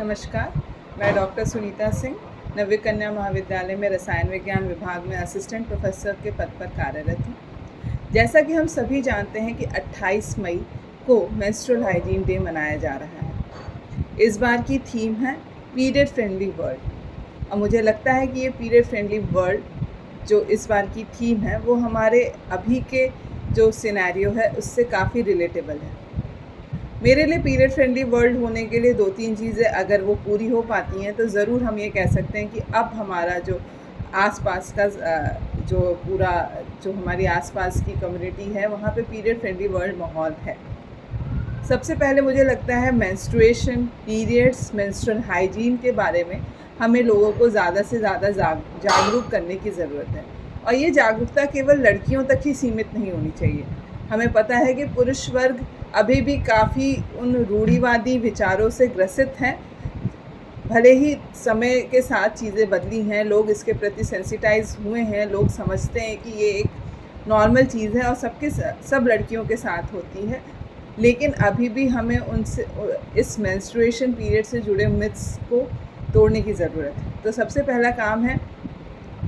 नमस्कार, मैं डॉक्टर सुनीता सिंह नव्य कन्या महाविद्यालय में रसायन विज्ञान विभाग में असिस्टेंट प्रोफेसर के पद पर कार्यरत हूँ। जैसा कि हम सभी जानते हैं कि 28 मई को मेंस्ट्रुअल हाइजीन डे मनाया जा रहा है। इस बार की थीम है पीरियड फ्रेंडली वर्ल्ड और मुझे लगता है कि ये पीरियड फ्रेंडली वर्ल्ड जो इस बार की थीम है वो हमारे अभी के जो सिनेरियो है उससे काफ़ी रिलेटेबल है। मेरे लिए पीरियड फ्रेंडली वर्ल्ड होने के लिए 2-3 चीज़ें अगर वो पूरी हो पाती हैं तो ज़रूर हम ये कह सकते हैं कि अब हमारा जो आसपास का जो हमारी आसपास की कम्युनिटी है वहाँ पे पीरियड फ्रेंडली वर्ल्ड माहौल है। सबसे पहले मुझे लगता है मेंस्ट्रुएशन, पीरियड्स, मेंस्ट्रुअल हाइजीन के बारे में हमें लोगों को ज़्यादा से ज़्यादा जागरूक करने की ज़रूरत है और ये जागरूकता केवल लड़कियों तक ही सीमित नहीं होनी चाहिए। हमें पता है कि पुरुष वर्ग अभी भी काफ़ी उन रूढ़िवादी विचारों से ग्रसित हैं। भले ही समय के साथ चीज़ें बदली हैं, लोग इसके प्रति सेंसिटाइज हुए हैं, लोग समझते हैं कि ये एक नॉर्मल चीज़ है और सब लड़कियों के साथ होती है, लेकिन अभी भी हमें उनसे इस मेंस्ट्रुएशन पीरियड से जुड़े मिथ्स को तोड़ने की ज़रूरत है। तो सबसे पहला काम है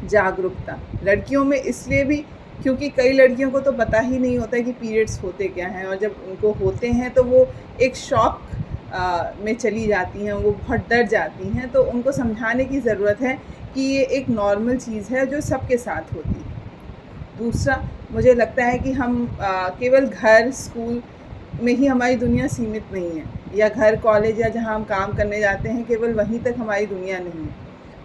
जागरूकता। लड़कियों में इसलिए भी क्योंकि कई लड़कियों को तो पता ही नहीं होता है कि पीरियड्स होते क्या हैं और जब उनको होते हैं तो वो एक शॉक में चली जाती हैं, वो बहुत डर जाती हैं। तो उनको समझाने की ज़रूरत है कि ये एक नॉर्मल चीज़ है जो सबके साथ होती है। दूसरा, मुझे लगता है कि हम केवल घर, स्कूल में ही हमारी दुनिया सीमित नहीं है या घर, कॉलेज या जहाँ हम काम करने जाते हैं केवल वहीं तक हमारी दुनिया नहीं है।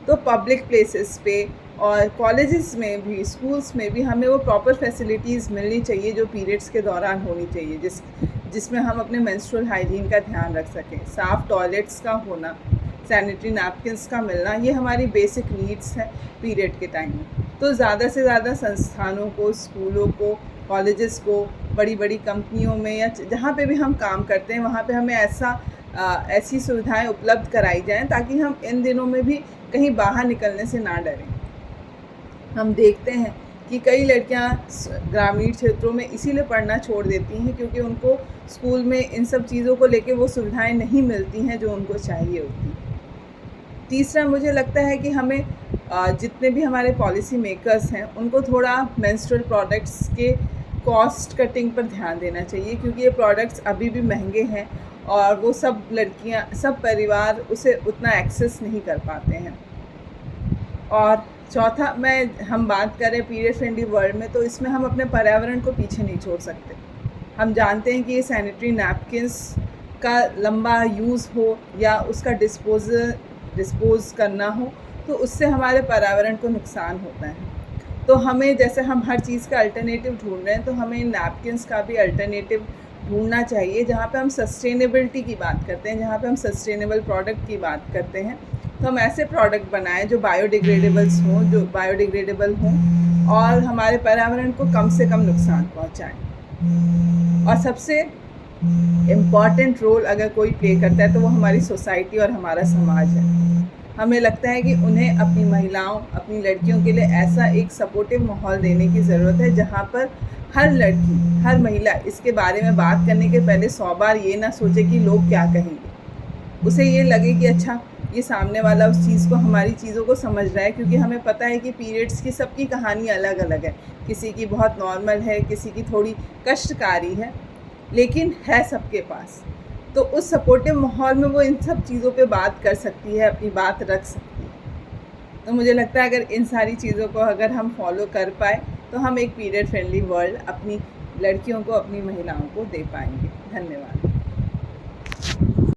तो पब्लिक प्लेसेस पे और कॉलेजेस में भी, स्कूल्स में भी हमें वो प्रॉपर फैसिलिटीज़ मिलनी चाहिए जो पीरियड्स के दौरान होनी चाहिए, जिसमें हम अपने मेंस्ट्रुअल हाइजीन का ध्यान रख सकें। साफ़ टॉयलेट्स का होना, सैनिटरी नैपकिन्स का मिलना, ये हमारी बेसिक नीड्स हैं पीरियड के टाइम में। तो ज़्यादा से ज़्यादा संस्थानों को, स्कूलों को, कॉलेजेस को, बड़ी बड़ी कंपनियों में या जहाँ पे भी हम काम करते हैं वहाँ पे हमें ऐसी सुविधाएं उपलब्ध कराई जाएं ताकि हम इन दिनों में भी कहीं बाहर निकलने से ना डरें। हम देखते हैं कि कई लड़कियां ग्रामीण क्षेत्रों में इसीलिए पढ़ना छोड़ देती हैं क्योंकि उनको स्कूल में इन सब चीज़ों को लेके वो सुविधाएं नहीं मिलती हैं जो उनको चाहिए होती। तीसरा, मुझे लगता है कि हमें जितने भी हमारे पॉलिसी मेकर्स हैं उनको थोड़ा मेंस्ट्रुअल प्रोडक्ट्स के कॉस्ट कटिंग पर ध्यान देना चाहिए क्योंकि ये प्रोडक्ट्स अभी भी महंगे हैं और वो सब परिवार उसे उतना एक्सेस नहीं कर पाते हैं। और चौथा, हम बात करें पीरियड फ्रेंडली वर्ल्ड में तो इसमें हम अपने पर्यावरण को पीछे नहीं छोड़ सकते। हम जानते हैं कि ये सैनिटरी नैपकिन्स का लंबा यूज़ हो या उसका डिस्पोज़ करना हो तो उससे हमारे पर्यावरण को नुकसान होता है। तो हमें, जैसे हम हर चीज़ का अल्टरनेटिव ढूंढ रहे हैं, तो हमें नैपकिन्स का भी अल्टरनेटिव ढूंढना चाहिए जहाँ पे हम सस्टेनेबिलिटी की बात करते हैं, जहाँ पे हम सस्टेनेबल प्रोडक्ट की बात करते हैं। तो हम ऐसे प्रोडक्ट बनाएं जो बायोडिग्रेडेबल हों और हमारे पर्यावरण को कम से कम नुकसान पहुँचाएँ। और सबसे इम्पॉर्टेंट रोल अगर कोई प्ले करता है तो वो हमारी सोसाइटी और हमारा समाज है। हमें लगता है कि उन्हें अपनी महिलाओं, अपनी लड़कियों के लिए ऐसा एक सपोर्टिव माहौल देने की ज़रूरत है जहाँ पर हर लड़की, हर महिला इसके बारे में बात करने के पहले 100 बार ये ना सोचे कि लोग क्या कहेंगे। उसे ये लगे कि अच्छा, ये सामने वाला उस चीज़ को, हमारी चीज़ों को समझ रहा है, क्योंकि हमें पता है कि पीरियड्स की सबकी कहानी अलग अलग है। किसी की बहुत नॉर्मल है, किसी की थोड़ी कष्टकारी है, लेकिन है सबके पास। तो उस सपोर्टिव माहौल में वो इन सब चीज़ों पे बात कर सकती है, अपनी बात रख सकती है। तो मुझे लगता है अगर इन सारी चीज़ों को अगर हम फॉलो कर पाए तो हम एक पीरियड फ्रेंडली वर्ल्ड अपनी लड़कियों को, अपनी महिलाओं को दे पाएंगे। धन्यवाद।